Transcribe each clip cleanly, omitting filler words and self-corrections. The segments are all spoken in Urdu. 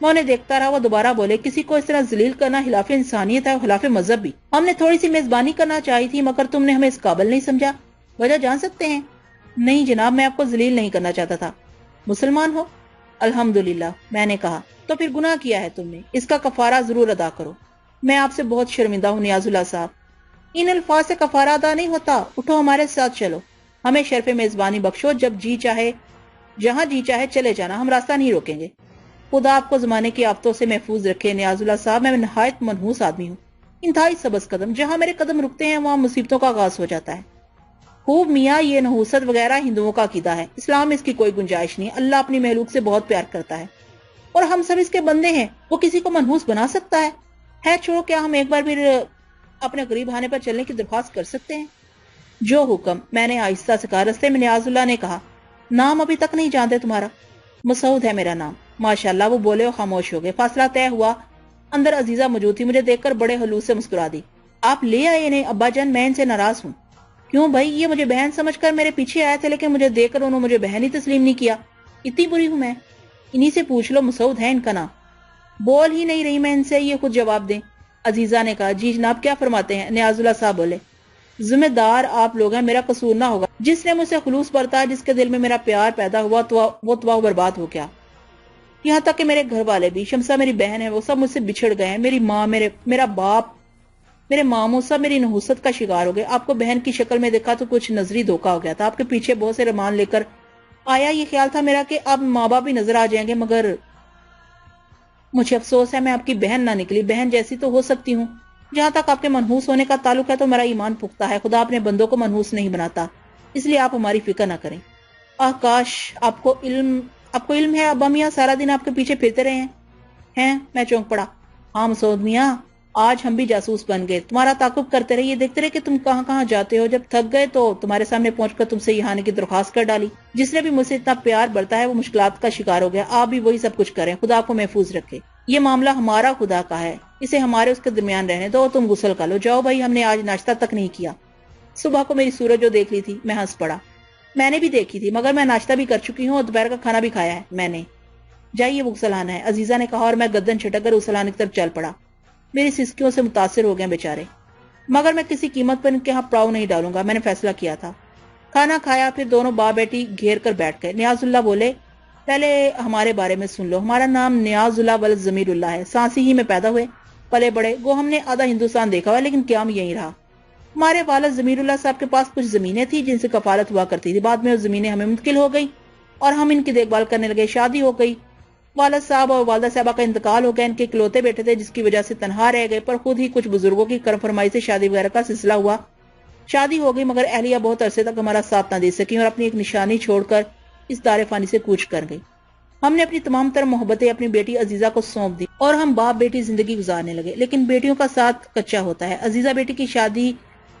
میں انہیں دیکھتا رہا. وہ دوبارہ بولے, کسی کو اس طرح ذلیل کرنا خلاف انسانیت ہے اور خلاف مذہب بھی. ہم نے تھوڑی سی میزبانی کرنا چاہی تھی مگر تم نے ہمیں اس قابل نہیں سمجھا. وجہ جان سکتے ہیں؟ نہیں جناب, میں آپ کو ذلیل نہیں کرنا چاہتا تھا. مسلمان ہو؟ الحمدللہ, میں نے کہا. تو پھر گناہ کیا ہے تم نے, اس کا کفارہ ضرور ادا کرو. میں آپ سے بہت شرمندہ ہوں نیاز اللہ صاحب. ان الفاظ سے کفارہ ادا نہیں ہوتا. اٹھو ہمارے ساتھ چلو, ہمیں شرف میزبانی بخشو, جب جی چاہے جہاں جی چاہے چلے جانا, ہم راستہ نہیں روکیں گے. خدا آپ کو زمانے کی آفتوں سے محفوظ رکھے نیاز اللہ صاحب. میں نہایت منحوس آدمی ہوں, انتہائی سبز قدم. جہاں میرے قدم رکتے ہیں وہاں مصیبتوں کا آغاز ہو جاتا ہے. خوب میاں, یہ نحوست وغیرہ ہندوؤں کا عقیدہ ہے, اسلام میں اس کی کوئی گنجائش نہیں. اللہ اپنی مخلوق سے بہت پیار کرتا ہے اور ہم سب اس کے بندے ہیں. وہ کسی کو منحوس بنا سکتا ہے چھوڑو, کیا ہم ایک بار پھر اپنے غریب خانے پر چلنے کی درخواست کر سکتے ہیں؟ جو حکم, میں نے آہستہ سے کہا. رستے میں نیاز اللہ نے کہا, نام ابھی تک نہیں جانتے تمہارا؟ مسعود ہے میرا نام. ماشاءاللہ, وہ بولے اور خاموش ہو گئے. فاصلہ طے ہوا. اندر عزیزہ موجود تھی. مجھے دیکھ کر بڑے خلوص سے مسکرا دی. آپ لے آئے انہیں؟ ابا جان, میں ان سے ناراض ہوں. کیوں بھائی؟ یہ مجھے بہن سمجھ کر میرے پیچھے آئے تھے, لیکن مجھے دیکھ کر انہوں مجھے بہن ہی تسلیم نہیں کیا. اتنی بری ہوں میں؟ انہی سے پوچھ لو, مسعود ہے ان کا نام. بول ہی نہیں رہی میں ان سے, یہ خود جواب دیں. عزیزہ نے کہا. جی جناب, کیا فرماتے ہیں؟ نیاز اللہ صاحب بولے. ذمہ دار آپ لوگ ہیں, میرا قصور نہ ہوگا. جس نے مجھ سے خلوص برتا, جس کے دل میں میرا پیار پیدا ہوا, تو وہ تباہ و برباد ہو گیا. یہاں تک کہ میرے گھر والے بھی, شمسہ میری بہن ہے, وہ سب مجھ سے بچھڑ گئے ہیں. میری ماں, میرا باپ, میرے ماموں سب میری نحوست کا شکار ہو گئے. آپ کو بہن کی شکل میں دیکھا تو کچھ نظری دھوکا ہو گیا تھا. آپ کے پیچھے بہت سے رمان لے کر آیا. یہ خیال تھا میرا کہ اب ماں باپ بھی نظر آ جائیں گے, مگر مجھے افسوس ہے میں آپ کی بہن نہ نکلی. بہن جیسی تو ہو سکتی ہوں. جہاں تک آپ کے منحوس ہونے کا تعلق ہے تو میرا ایمان پختہ ہے. خدا اپنے بندوں کو منحوس نہیں بناتا, اس لیے آپ ہماری فکر نہ کریں. کاش آپ کو علم ہے ابا میاں, سارا دن آپ کے پیچھے پھرتے رہے ہیں. میں چونک پڑا. ہاں مسعود میاں, آج ہم بھی جاسوس بن گئے. تمہارا تعاقب کرتے رہے, یہ دیکھتے رہے کہ تم کہاں کہاں جاتے ہو. جب تھک گئے تو تمہارے سامنے پہنچ کر تم سے یہاں آنے کی درخواست کر ڈالی. جس نے بھی مجھ سے اتنا پیار برتا ہے وہ مشکلات کا شکار ہو گیا. آپ بھی وہی سب کچھ کریں. خدا آپ کو محفوظ رکھے. یہ معاملہ ہمارا خدا کا ہے, اسے ہمارے اس کے درمیان رہنے دو. تم غسل کر لو, جاؤ بھائی, ہم نے آج ناشتہ تک نہیں کیا. صبح کو میری سورج جو دیکھ لی تھی, میں ہنس پڑا. میں نے بھی دیکھی تھی, مگر میں ناشتہ بھی کر چکی ہوں اور دوپہر کا کھانا بھی کھایا ہے میں نے. جائیے وہ غسل آنا ہے, عزیزہ نے کہا, اور میں گردن چھٹک کر غسل آنے کی طرف چل پڑا. میری سسکیوں سے متاثر ہو گئے بیچارے, مگر میں کسی قیمت پر ان کے ہاں پڑاؤ نہیں ڈالوں گا. میں نے فیصلہ کیا تھا. کھانا کھایا, پھر دونوں باپ بیٹی گھیر کر بیٹھ گئے. نیاز اللہ بولے, پہلے ہمارے بارے میں سن لو. ہمارا نام نیاز اللہ ولد ضمیر اللہ ہے. سانسی ہی میں پیدا ہوئے, پلے بڑے. گو ہم نے آدھا ہندوستان دیکھا ہوا, لیکن قیام یہیں رہا. ہمارے والد ضمیر اللہ صاحب کے پاس کچھ زمینیں تھی جن سے کفالت ہوا کرتی تھی. بعد میں وہ زمینیں ہمیں منتقل ہو گئی اور ہم ان کی دیکھ بھال کرنے لگے. شادی ہو گئی. والد صاحب اور والدہ صاحبہ کا انتقال ہو گیا. ان کے اکلوتے بیٹے تھے جس کی وجہ سے تنہا رہ گئے, پر خود ہی کچھ بزرگوں کی کرم فرمائی سے شادی وغیرہ کا سلسلہ ہوا. شادی ہو گئی, مگر اہلیہ بہت عرصے تک ہمارا ساتھ نہ دے سکی اور اپنی ایک نشانی چھوڑ کر اس دار فانی سے کوچ کر گئی. ہم نے اپنی تمام تر محبتیں اپنی بیٹی عزیزہ کو سونپ دی اور ہم باپ بیٹی زندگی گزارنے لگے. لیکن بیٹیوں کا ساتھ کچا ہوتا ہے. عزیزہ بیٹی کی شادی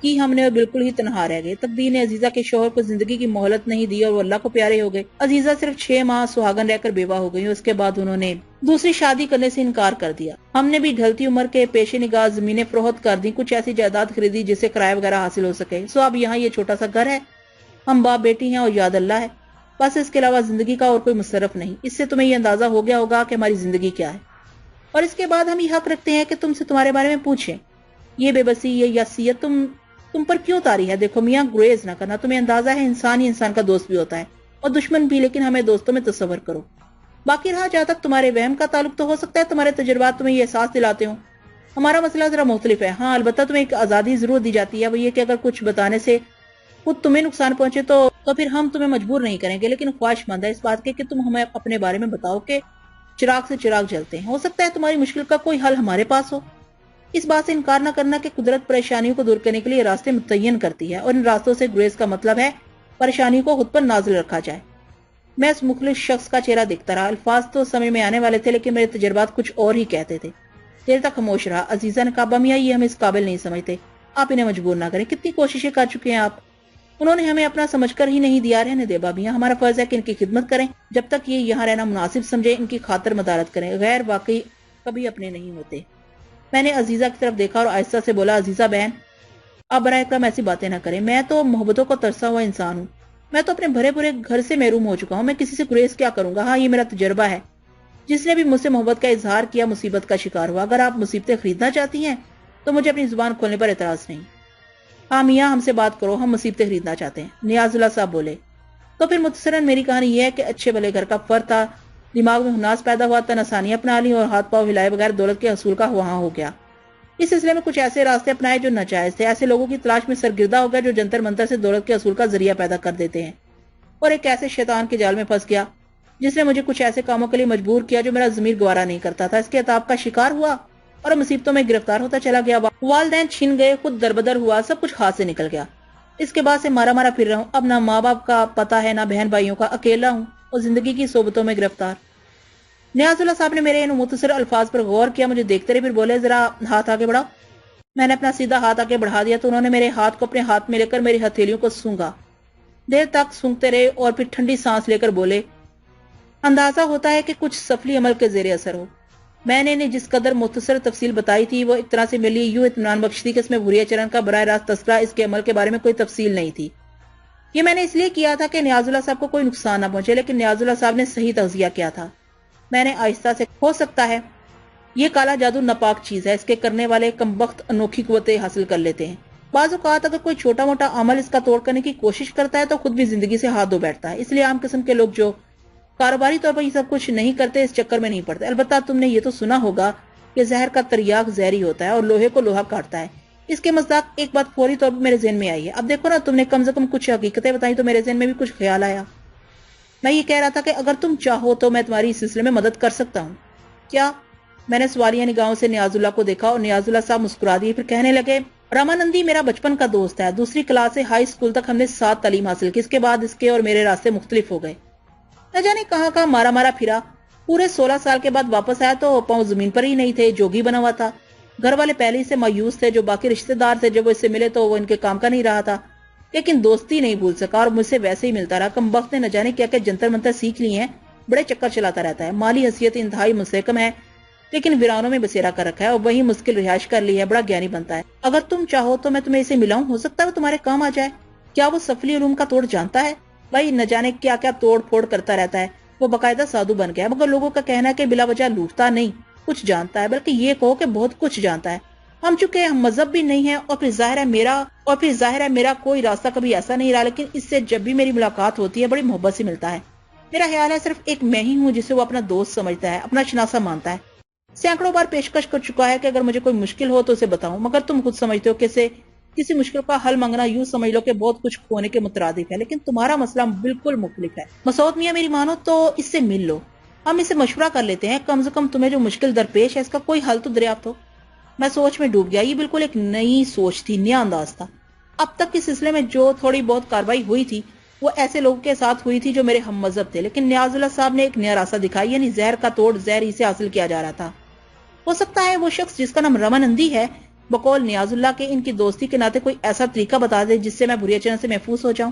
کی ہم نے بالکل ہی تنہا رہ گئے. تقدیر نے عزیزہ کے شوہر کو زندگی کی مہلت نہیں دی اور وہ اللہ کو پیارے ہو گئے. عزیزہ صرف 6 ماہ سہاگن رہ کر بیوہ ہو گئی. اس کے بعد انہوں نے دوسری شادی کرنے سے انکار کر دیا. ہم نے بھی ڈھلتی عمر کے پیش نگاہ زمینیں فروخت کر دی, کچھ ایسی جائیداد خریدی جس سے کرایہ وغیرہ حاصل ہو سکے. سو اب یہاں یہ چھوٹا سا گھر ہے, ہم باپ بیٹی ہیں اور یاد اللہ ہے, بس اس کے علاوہ زندگی کا اور کوئی مصرف نہیں. اس سے تمہیں یہ اندازہ ہو گیا ہوگا کہ ہماری زندگی کیا ہے. اور اس کے بعد ہم یہ حق رکھتے ہیں کہ تم سے تمہارے بارے میں پوچھیں. یہ بے بسی, یہ یاسیت تم پر کیوں تاری ہے؟ دیکھو میاں, گریز نہ کرنا. تمہیں اندازہ ہے انسان ہی انسان کا دوست بھی ہوتا ہے اور دشمن بھی, لیکن ہمیں دوستوں میں تصور کرو. باقی رہا جہاں تک تمہارے وہم کا تعلق, تو ہو سکتا ہے تمہارے تجربات تمہیں یہ احساس دلاتے ہوں. ہمارا مسئلہ ذرا مختلف ہے. ہاں البتہ تمہیں ایک آزادی ضرور دی جاتی ہے, وہ یہ کہ اگر کچھ بتانے سے خود تمہیں نقصان پہنچے تو پھر ہم تمہیں مجبور نہیں کریں گے, لیکن خواہش مند ہے اس بات کے کہ تم ہمیں اپنے بارے میں بتاؤ کہ چراغ سے چراغ جلتے ہیں. ہو سکتا ہے تمہاری مشکل کا کوئی حل ہمارے پاس ہو. اس بات سے انکار نہ کرنا کہ قدرت پریشانیوں کو دور کرنے کے لیے راستے متعین کرتی ہے, اور ان راستوں سے گریز کا مطلب ہے پریشانیوں کو خود پر نازل رکھا جائے. میں اس مخلص شخص کا چہرہ دیکھتا رہا. الفاظ تو سمجھ میں آنے والے تھے, لیکن میرے تجربات کچھ اور ہی کہتے تھے. دیر تک خاموش رہا. عزیزہ نے کہا, ابا میاں یہ ہم اس قابل نہیں سمجھتے, آپ انہیں مجبور نہ کریں. کتنی کوششیں کر چکے ہیں آپ, انہوں نے ہمیں اپنا سمجھ کر ہی نہیں دیا. رہنے دے بابیاں, ہمارا فرض ہے کہ ان کی خدمت کریں جب تک یہ یہاں رہنا مناسب سمجھے. ان کی خاطر مدارت کریں. غیر واقعی کبھی اپنے نہیں ہوتے. میں نے عزیزہ کی طرف دیکھا اور آہستہ سے بولا, عزیزہ بہن, آپ برائے کرم ایسی باتیں نہ کریں. میں تو محبتوں کو ترسا ہوا انسان ہوں. میں تو اپنے بھرے بھرے گھر سے محروم ہو چکا ہوں. میں کسی سے گریز کیا کروں گا؟ ہاں یہ میرا تجربہ ہے. جس نے بھی مجھ سے محبت کا اظہار کیا مصیبت کا شکار ہوا۔ اگر آپ مصیبتیں خریدنا چاہتی ہیں تو مجھے اپنی زبان کھولنے پر اعتراض نہیں۔ ہاں میاں، ہم سے بات کرو، ہم مصیبتیں خریدنا چاہتے ہیں، نیاز اللہ صاحب بولے۔ تو پھر مختصراً میری کہانی یہ ہے کہ اچھے بھلے گھر کا فرد تھا، دماغ میں ہناس پیدا ہوا، تن آسانیاں اپنا لی اور ہاتھ پاؤں ہلائے بغیر دولت کے حصول کا وہاں ہو گیا۔ اس سلسلے میں کچھ ایسے راستے اپنائے جو ناجائز تھے، ایسے لوگوں کی تلاش میں سرگردہ ہو گیا جو جنتر منتر سے دولت کے حصول کا ذریعہ پیدا کر دیتے ہیں، اور ایک ایسے شیطان کے جال میں پھنس گیا جس نے مجھے کچھ ایسے کاموں کے لیے مجبور کیا جو میرا ضمیر گوارا نہیں کرتا تھا۔ اس کے عطاب کا شکار ہوا اور مصیبتوں میں گرفتار ہوتا چلا گیا۔ والدین چھن گئے، خود دربدر ہوا، سب کچھ ہاتھ سے نکل گیا۔ اس کے بعد سے مارا مارا پھر رہا ہوں، اب نہ ماں باپ کا پتہ ہے نہ بہن بھائیوں کا، اکیلا ہوں اور زندگی کی صحبتوں میں گرفتار۔ نیاز اللہ صاحب نے میرے ان مختصر الفاظ پر غور کیا، مجھے دیکھتے رہے، پھر بولے ذرا ہاتھ آگے بڑھاؤ۔ میں نے اپنا سیدھا ہاتھ آگے بڑھا دیا تو انہوں نے میرے ہاتھ کو اپنے ہاتھ میں لے کر میری ہتھیلیوں کو سونگا۔ دیر تک سونگتے رہے اور پھر ٹھنڈی سانس لے کر بولے، اندازہ ہوتا ہے کہ کچھ سفلی عمل کے زیر اثر ہو۔ میں نے انہیں جس قدر مختصر تفصیل بتائی تھی وہ ایک طرح سے میرے لیے یوں اطمینان بخش تھی کہ اس میں بھوریا چرن کا براہ راست تذکرہ، اس کے عمل کے بارے میں کوئی تفصیل نہیں تھی۔ یہ میں نے اس لیے کیا تھا کہ نیاز اللہ صاحب کو کوئی نقصان نہ پہنچے، لیکن نیاز اللہ صاحب نے صحیح تغذیہ کیا تھا۔ میں نے آہستہ سے، ہو سکتا ہے یہ کالا جادو ناپاک چیز ہے، اس کے کرنے والے کمبخت انوکھی قوتیں حاصل کر لیتے ہیں۔ بعض اوقات اگر کوئی چھوٹا موٹا عمل اس کا توڑ کرنے کی کوشش کرتا ہے تو خود بھی زندگی سے ہاتھ دھو بیٹھتا ہے۔ اس لیے عام قسم کے لوگ جو کاروباری طور پر یہ سب کچھ نہیں کرتے اس چکر میں نہیں پڑتے۔ البتہ تم نے یہ تو سنا ہوگا کہ زہر کا تریاق زہری ہوتا ہے اور لوہے کو لوہا کاٹتا ہے۔ اس کے مصداق ایک بات فوری طور پر میرے ذہن میں آئی ہے۔ اب دیکھو نا، تم نے کم سے کم کچھ حقیقتیں بتائیں تو میرے ذہن میں بھی کچھ خیال آیا۔ میں یہ کہہ رہا تھا کہ اگر تم چاہو تو میں تمہاری اس سلسلے میں مدد کر سکتا ہوں۔ کیا؟ میں نے سوالیہ نگاہوں سے نیاز اللہ کو دیکھا اور نیاز اللہ صاحب مسکرا دیے، پھر کہنے لگے، رامانندی میرا بچپن کا دوست ہے، دوسری کلاس سے ہائی اسکول تک ہم نے ساتھ تعلیم حاصل کی، اس کے بعد اس کے اور میرے راستے مختلف ہو گئے۔ نہ جانے کہاں کہاں مارا مارا پھرا، پورے 16 سال کے بعد واپس آیا تو پاؤں زمین پر ہی نہیں تھے، جوگی بنا ہوا تھا۔ گھر والے پہلے ہی سے مایوس تھے، جو باقی رشتہ دار تھے جب وہ اس سے ملے تو وہ ان کے کام کا نہیں رہا تھا، لیکن دوستی نہیں بھول سکا اور مجھ سے ویسے ہی ملتا رہا۔ کمبخت نے نہ جانے کیا کہ جنتر منتر سیکھ لی ہیں، بڑے چکر چلاتا رہتا ہے، مالی حیثیت انتہائی مستحکم ہے، لیکن ویرانوں میں بسیرا کر رکھا ہے اور وہی مشکل رہائش کر لی ہے، بڑا گیانی بنتا ہے۔ اگر تم چاہو تو میں تمہیں اسے ملاؤں، ہو سکتا ہے وہ تمہارے کام آ جائے۔ کیا وہ سفلی علوم کا توڑ جانتا ہے؟ بھائی نہ جانے کیا کیا توڑ پھوڑ کرتا رہتا ہے، وہ باقاعدہ سادھو بن گیا ہے، مگر لوگوں کا کہنا ہے کہ بلا وجہ لوٹتا نہیں، کچھ جانتا ہے، بلکہ یہ کہو کہ بہت کچھ جانتا ہے۔ ہم چونکہ ہم مذہب بھی نہیں ہے اور پھر ظاہر ہے میرا کوئی راستہ کبھی ایسا نہیں رہا، لیکن اس سے جب بھی میری ملاقات ہوتی ہے بڑی محبت سے ملتا ہے۔ میرا خیال ہے صرف ایک میں ہی ہوں جسے وہ اپنا دوست سمجھتا ہے، اپنا شناسا مانتا ہے۔ سینکڑوں بار پیشکش کر چکا ہے کہ اگر مجھے کوئی مشکل ہو تو اسے بتاؤں، مگر تم خود سمجھتے ہو کہ کسی مشکل کا حل مانگنا یوں سمجھ لو کہ بہت کچھ کھونے کے مترادف ہے، لیکن تمہارا مسئلہ بالکل مختلف ہے۔ مسعود میاں میری مانو تو اس سے مل لو، ہم اسے مشورہ کر لیتے ہیں، کم سے کم تمہیں جو مشکل درپیش ہے اس کا کوئی حل تو دریافت ہو۔ میں سوچ میں ڈوب گیا، یہ بالکل ایک نئی سوچ تھی، نیا انداز تھا۔ اب تک اس سلسلے میں جو تھوڑی بہت کاروائی ہوئی تھی وہ ایسے لوگوں کے ساتھ ہوئی تھی جو میرے ہم مذہب تھے، لیکن نیاز اللہ صاحب نے ایک نیا راستہ دکھائی، یعنی زہر کا توڑ زہر ہی سے حاصل کیا جا رہا تھا۔ ہو سکتا ہے وہ شخص جس کا نام رامانندی ہے بقول نیاز اللہ کے ان کی دوستی کے ناطے کوئی ایسا طریقہ بتا دے جس سے میں بھوریا چرن سے محفوظ ہو جاؤں،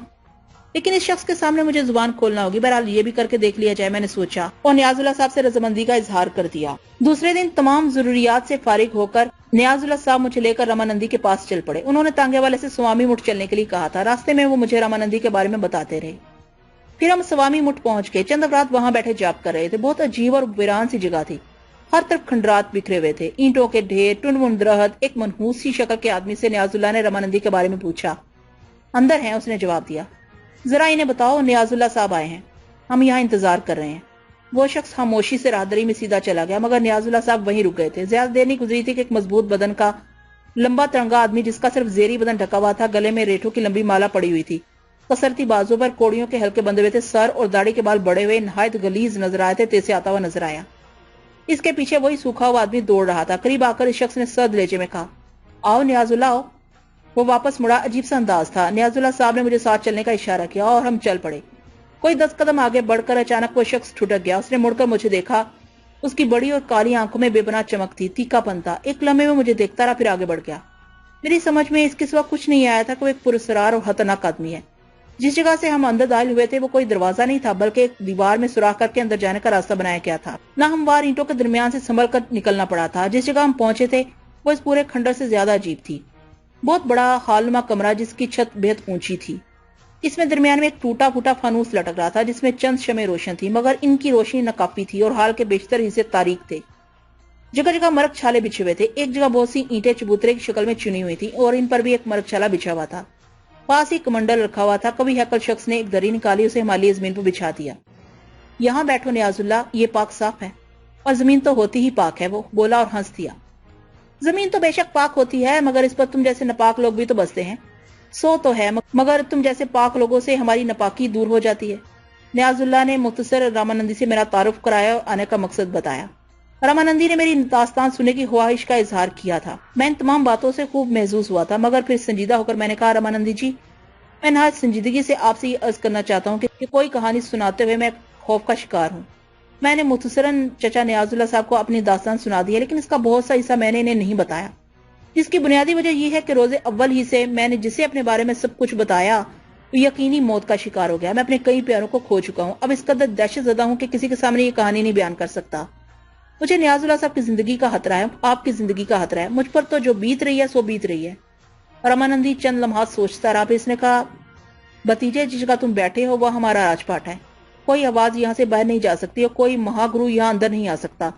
لیکن اس شخص کے سامنے مجھے زبان کھولنا ہوگی۔ بہرحال یہ بھی کر کے دیکھ لیا جائے، میں نے سوچا اور نیاز اللہ صاحب سے رضامندی کا اظہار کر دیا۔ دوسرے دن تمام ضروریات سے فارغ ہو کر نیاز اللہ صاحب مجھے لے کر رامانندی کے پاس چل پڑے۔ انہوں نے تانگے والے سے سوامی مٹھ چلنے کے لیے کہا تھا، راستے میں وہ مجھے رامانندی کے بارے میں بتاتے رہے۔ پھر ہم سوامی مٹھ پہنچ گئے، چند افراد وہاں بیٹھے جاپ کر رہے تھے، بہت عجیب اور ویران سی جگہ تھی، ہر طرف کھنڈرات بکھرے ہوئے تھے، اینٹوں کے ڈھیر، ٹنڈ منڈ درخت۔ ایک منحوس سی شکل کے آدمی سے نیاز اللہ نے رامانندی کے بارے میں پوچھا۔ اندر ہیں، اس نے جواب دیا۔ ذرا انہیں بتاؤ، نیاز اللہ صاحب آئے ہیں، ہم یہاں انتظار کر رہے ہیں۔ وہ شخص خاموشی سے راہدری میں سیدھا چلا گیا، مگر نیاز اللہ صاحب وہیں رک گئے تھے۔ زیادہ دیر نہیں گزری تھی کہ ایک مضبوط بدن کا لمبا ترنگا آدمی جس کا صرف زیری بدن ڈھکا ہوا تھا، گلے میں ریٹھوں کی لمبی مالا پڑی ہوئی تھی، کسرتی بازو پر کوڑیوں کے ہلکے بندھے ہوئے تھے، سر اور داڑھی کے بال بڑے ہوئے نہایت غلیظ نظر آئے تھے، تیزی آتا ہوا نظر آیا۔ اس کے پیچھے وہی سوکھا ہوا آدمی دوڑ رہا تھا۔ قریب آ کر اس شخص نے سرد لہجے میں کہا، آؤ نیاز اللہ آؤ۔ وہ واپس مڑا، عجیب سا انداز تھا۔ نیاز اللہ صاحب نے مجھے ساتھ چلنے کا اشارہ کیا اور ہم چل پڑے۔ کوئی 10 قدم آگے بڑھ کر اچانک وہ شخص ٹھٹک گیا، اس نے مڑ کر مجھے دیکھا، اس کی بڑی اور کالی آنکھوں میں بے پناہ چمک تھی، تیکھا پن تھا۔ ایک لمحے میں مجھے دیکھتا رہا، پھر آگے بڑھ گیا۔ میری سمجھ میں اس کے سوا کچھ نہیں آیا تھا کہ وہ ایک پراسرار اور خطرناک آدمی ہے۔ جس جگہ سے ہم اندر داخل ہوئے تھے وہ کوئی دروازہ نہیں تھا، بلکہ ایک دیوار میں سوراخ کر کے اندر جانے کا راستہ بنایا گیا تھا۔ ناہموار اینٹوں کے درمیان سے سنبھل کر نکلنا پڑا تھا۔ جس جگہ ہم پہنچے تھے وہ اس پورے کھنڈر سے زیادہ عجیب تھی۔ بہت بڑا ہال نما کمرہ جس کی چھت بہت اونچی تھی، اس میں درمیان میں ایک ٹوٹا پھوٹا فانوس لٹک رہا تھا جس میں چند شمع روشن تھی، مگر ان کی روشنی ناکافی تھی اور حال کے بیشتر حصے تاریک تھے۔ جگہ جگہ مرگ چھالے بچھے ہوئے تھے، ایک جگہ بہت سی اینٹیں چبوترے کی شکل میں چنی ہوئی تھی اور ان پر بھی ایک مرگ چھالا بچھا ہوا تھا۔ پاس ہی کمنڈل رکھا ہوا تھا، کبھی ہیکل شخص نے ایک دری نکالی، اسے ہمالیہ زمین پر بچھا دیا۔ یہاں بیٹھو نیاز اللہ، یہ پاک صاف ہے، اور زمین تو ہوتی ہی پاک ہے، وہ بولا اور ہنس دیا۔ زمین تو بے شک پاک ہوتی ہے، مگر اس پر تم جیسے ناپاک لوگ بھی تو بستے ہیں۔ سو تو ہے، مگر تم جیسے پاک لوگوں سے ہماری ناپاکی دور ہو جاتی ہے۔ نیاز اللہ نے مختصر رامانندی سے میرا تعارف کرایا اور آنے کا مقصد بتایا۔ رامانندی نے میری داستان سننے کی خواہش کا اظہار کیا تھا۔ میں ان تمام باتوں سے خوب محظوظ ہوا تھا، مگر پھر سنجیدہ ہو کر میں نے کہا، رامانندی جی، میں نہایت سنجیدگی سے آپ سے یہ عرض کرنا چاہتا ہوں کہ کوئی کہانی سناتے ہوئے میں خوف کا شکار ہوں۔ میں نے مختصراً چچا نیاز اللہ صاحب کو اپنی داستان سنا دی ہے، لیکن اس کا بہت سا حصہ میں نے انہیں نہیں بتایا، جس کی بنیادی وجہ یہ ہے کہ روز اول ہی سے میں نے جسے اپنے بارے میں سب کچھ بتایا وہ یقینی موت کا شکار ہو گیا۔ میں اپنے کئی پیاروں کو کھو چکا ہوں، اب اس قدر دہشت زدہ ہوں کہ کسی کے سامنے یہ کہانی نہیں بیان کر سکتا۔ مجھے نیاز اللہ صاحب کی زندگی کا خطرہ ہے، آپ کی زندگی کا خطرہ ہے، مجھ پر تو جو بیت رہی ہے سو بیت رہی ہے۔ رامانندی چند لمحات سوچتا رہا، پھر اس نے کہا، بتیجے، جس جگہ تم بیٹھے ہو وہ ہمارا راج پاٹ ہے، کوئی آواز یہاں سے باہر نہیں جا سکتی اور کوئی مہاگرو یہاں اندر نہیں آ سکتا۔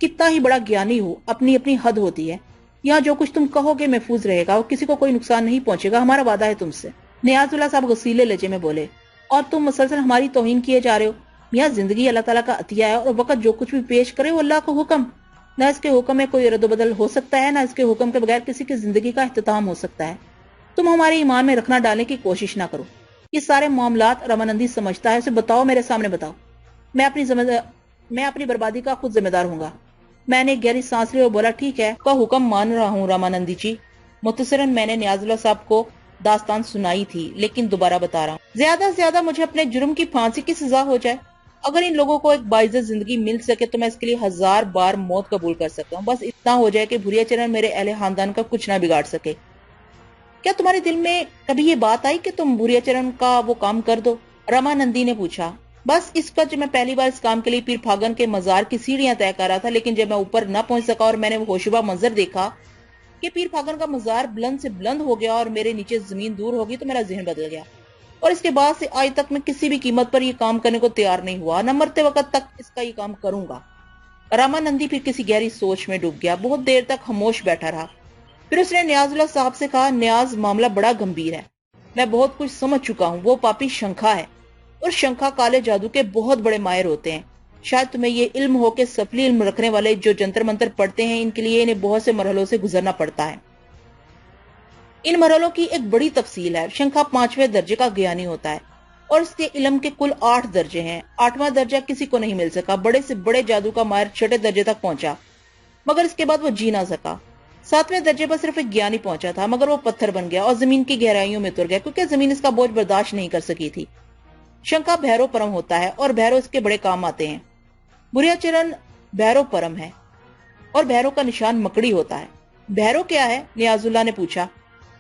کتنا ہی بڑا گیانی ہو، اپنی اپنی حد ہوتی ہے۔ یہاں جو کچھ تم کہو گے محفوظ رہے گا اور کسی کو کوئی نقصان نہیں پہنچے گا، ہمارا وعدہ ہے تم سے۔ نیاز اللہ صاحب غصیلے لہجے میں بولے، اور تم مسلسل ہماری توہین کیے جا رہے ہو۔ میاں، زندگی اللہ تعالیٰ کا عطیہ ہے اور وقت جو کچھ بھی پیش کرے وہ اللہ کا حکم، نہ اس کے حکم میں کوئی رد و بدل ہو سکتا ہے، نہ اس کے حکم کے بغیر کسی کی زندگی کا اختتام ہو سکتا ہے۔ تم ہمارے ایمان میں رکھنا ڈالنے کی کوشش نہ کرو۔ یہ سارے معاملات رامانندی سمجھتا ہے، اسے بتاؤ، میرے سامنے بتاؤ۔ میں اپنی بربادی کا خود ذمہ دار ہوں گا۔ میں نے گہری سانس لی اور بولا، ٹھیک ہے، کا حکم مان رہا ہوں رامانندی جی۔ مختصراً میں نے نیاز اللہ صاحب کو داستان سنائی تھی، لیکن دوبارہ بتا رہا ہوں، زیادہ سے زیادہ مجھے اپنے جرم کی پھانسی کی سزا ہو جائے۔ اگر ان لوگوں کو ایک باعزت زندگی مل سکے تو میں اس کے لیے 1000 بار موت قبول کر سکتا ہوں، بس اتنا ہو جائے کہ بھوریا چرن میرے اہل خاندان کا کچھ نہ بگاڑ سکے۔ کیا تمہارے دل میں کبھی یہ بات آئی کہ تم بھوریا چرن کا وہ کام کر دو؟ رامانندی نے پوچھا۔ بس اس پر جب میں پہلی بار اس کام کے لیے پیر پھاگن کے مزار کی سیڑھیاں طے کر رہا تھا، لیکن جب میں اوپر نہ پہنچ سکا اور میں نے وہ ہوشبہ منظر دیکھا کہ پیر پھاگن کا مزار بلند سے بلند ہو گیا اور میرے نیچے زمین دور ہوگی، تو میرا ذہن بدل گیا، اور اس کے بعد سے آج تک میں کسی بھی قیمت پر یہ کام کرنے کو تیار نہیں ہوا، نہ مرتے وقت تک اس کا یہ کام کروں گا۔ رامانندی پھر کسی گہری سوچ میں ڈوب گیا، بہت دیر تک خاموش بیٹھا رہا۔ پھر اس نے نیاز اللہ صاحب سے کہا، نیاز، معاملہ بڑا گمبھیر ہے، میں بہت کچھ سمجھ چکا ہوں۔ وہ پاپی شنکھا ہے، اور شنکھا کالے جادو کے بہت بڑے ماہر ہوتے ہیں۔ شاید تمہیں یہ علم ہو کہ سفلی علم رکھنے والے جو جنتر منتر پڑھتے ہیں، ان کے لیے انہیں بہت سے مرحلوں سے گزرنا پڑتا ہے۔ ان مرحلوں کی ایک بڑی تفصیل ہے۔ شنکھا 5ویں درجے کا گیانی ہوتا ہے، اور اس کے علم کے کل 8 درجے ہیں۔ 8واں درجہ کسی کو نہیں مل سکا۔ بڑے سے بڑے جادو کا ماہر 6 درجے تک پہنچا، مگر اس کے بعد وہ جی نہ سکا۔ 7ویں درجے پر صرف ایک گیانی پہنچا تھا، مگر وہ پتھر بن گیا اور زمین کی گہرائیوں میں اتر گیا، کیونکہ زمین اس کا بوجھ برداشت نہیں کر سکی تھی۔ شنکھا بھیرو پرم ہوتا ہے، اور بھیرو اس کے بڑے کام آتے ہیں۔ بھوریا چرن بھیرو پرم ہے، اور بھیرو کا نشان مکڑی ہوتا ہے۔ بھیرو کیا ہے؟ نیاز اللہ نے پوچھا۔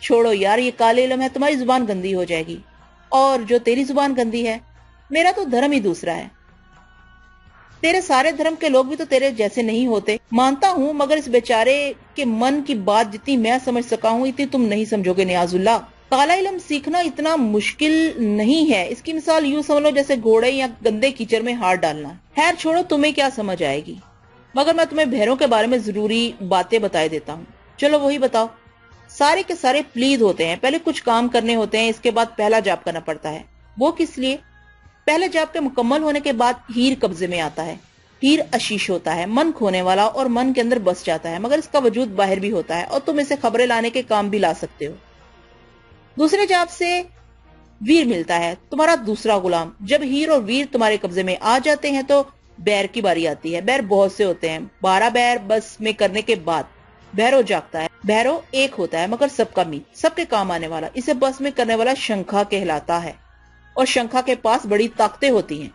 چھوڑو یار، یہ کالے علم ہے، تمہاری زبان گندی ہو جائے گی۔ اور جو تیری زبان گندی ہے، میرا تو دھرم ہی دوسرا ہے۔ تیرے سارے دھرم کے لوگ بھی تو تیرے جیسے نہیں ہوتے، مانتا ہوں، مگر اس بیچارے کے من کی بات جتنی میں سمجھ سکا ہوں اتنی تم نہیں سمجھو گے نیاز اللہ۔ کالا علم سیکھنا اتنا مشکل نہیں ہے، اس کی مثال یوں سمجھ لو جیسے گھوڑے یا گندے کیچڑ میں ہاتھ ڈالنا۔ خیر چھوڑو، تمہیں کیا سمجھ آئے گی، مگر میں تمہیں بھیروں کے بارے میں ضروری باتیں بتائے دیتا ہوں۔ چلو وہی بتاؤ۔ سارے کے سارے پلید ہوتے ہیں، پہلے کچھ کام کرنے ہوتے ہیں، اس کے بعد پہلا جاپ کرنا پڑتا ہے۔ وہ کس لیے؟ پہلے جاپ کے مکمل ہونے کے بعد ہیر قبضے میں آتا ہے۔ ہیر اشیش ہوتا ہے، من کھونے والا، اور من کے اندر بس جاتا ہے، مگر اس کا وجود باہر بھی ہوتا ہے، اور تم اسے خبریں لانے کے کام بھی لا سکتے ہو۔ دوسرے جاپ سے ویر ملتا ہے، تمہارا دوسرا غلام۔ جب ہیر اور ویر تمہارے قبضے میں آ جاتے ہیں تو بیر کی باری آتی ہے۔ بیر بہت سے ہوتے ہیں، 12 بیر بس میں کرنے کے بعد بھیرو جاگتا ہے۔ بھیرو ایک ہوتا ہے، مگر سب کا میت، سب کے کام آنے والا۔ اسے بس میں کرنے والا شنکھا کہلاتا ہے، اور شنکھا کے پاس بڑی طاقتیں ہوتی ہیں۔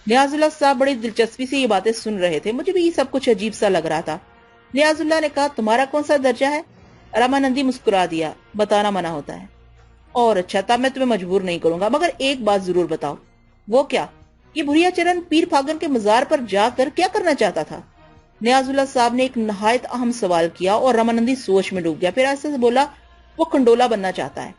نیاز اللہ صاحب بڑی دلچسپی سے یہ باتیں سن رہے تھے، مجھے بھی یہ سب کچھ عجیب سا لگ رہا تھا۔ نیاز اللہ نے کہا، تمہارا کون سا درجہ ہے؟ رامانندی مسکرا دیا، بتانا منع ہوتا ہے۔ اور اچھا، تب میں تمہیں مجبور نہیں کروں گا، مگر ایک بات ضرور بتاؤ۔ وہ کیا؟ یہ بھوریا چرن پیر پھاگن کے مزار پر جا کر کیا کرنا چاہتا تھا؟ نیاز اللہ صاحب نے ایک نہایت اہم سوال کیا، اور رامانندی سوچ میں ڈوب گیا، پھر ایسے سے بولا، وہ کھنڈولا بننا چاہتا ہے۔